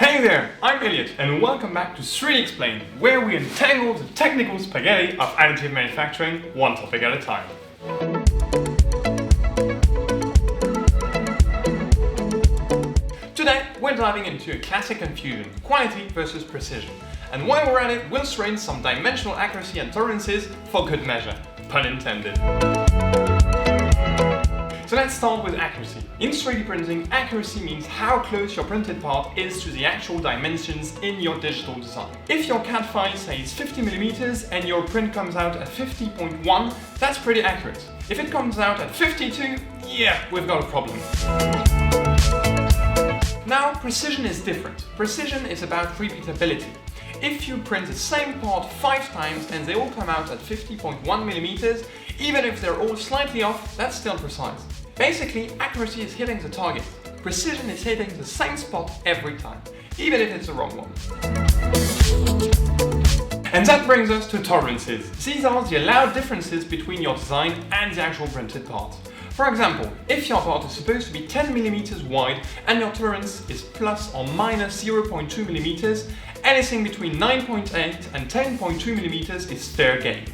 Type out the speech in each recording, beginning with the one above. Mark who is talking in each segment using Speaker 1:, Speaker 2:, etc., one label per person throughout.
Speaker 1: Hey there, I'm Elliot and welcome back to 3D Explain, where we untangle the technical spaghetti of additive manufacturing one topic at a time. Today, we're diving into a classic confusion, quality versus precision. And while we're at it, we'll throw in some dimensional accuracy and tolerances for good measure, pun intended. So let's start with accuracy. In 3D printing, accuracy means how close your printed part is to the actual dimensions in your digital design. If your CAD file says 50mm and your print comes out at 50.1, that's pretty accurate. If it comes out at 52, yeah, we've got a problem. Now, precision is different. Precision is about repeatability. If you print the same part 5 times and they all come out at 50.1mm, even if they're all slightly off, that's still precise. Basically, accuracy is hitting the target. Precision is hitting the same spot every time, even if it's the wrong one. And that brings us to tolerances. These are the allowed differences between your design and the actual printed part. For example, if your part is supposed to be 10mm wide and your tolerance is plus or minus 0.2mm, anything between 9.8 and 10.2mm is fair game.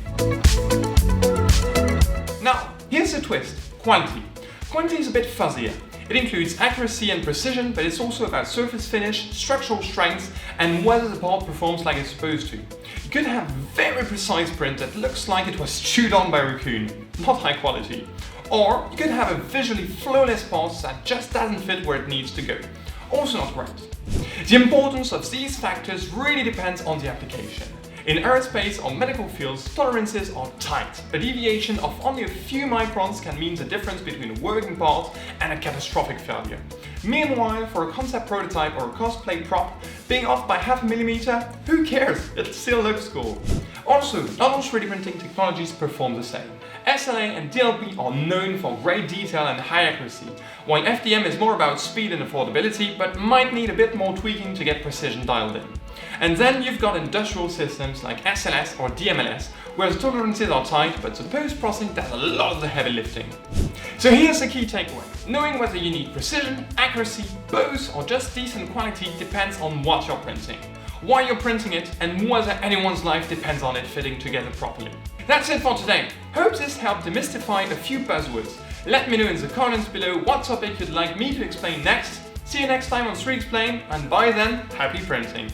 Speaker 1: Now, here's the twist: quality. Quality is a bit fuzzier. It includes accuracy and precision, but it's also about surface finish, structural strength, and whether the part performs like it's supposed to. You could have very precise print that looks like it was chewed on by a raccoon, not high quality. Or you could have a visually flawless part that just doesn't fit where it needs to go. Also not great. The importance of these factors really depends on the application. In aerospace or medical fields, tolerances are tight. A deviation of only a few microns can mean the difference between a working part and a catastrophic failure. Meanwhile, for a concept prototype or a cosplay prop, being off by half a millimeter, who cares? It still looks cool. Also, not all 3D printing technologies perform the same. SLA and DLP are known for great detail and high accuracy, while FDM is more about speed and affordability, but might need a bit more tweaking to get precision dialed in. And then you've got industrial systems like SLS or DMLS, where the tolerances are tight, but the post-processing does a lot of the heavy lifting. So here's the key takeaway. Knowing whether you need precision, accuracy, both, or just decent quality depends on what you're printing, why you're printing it, and whether anyone's life depends on it fitting together properly. That's it for today. Hope this helped demystify a few buzzwords. Let me know in the comments below what topic you'd like me to explain next. See you next time on 3D Explain, and by then, happy printing!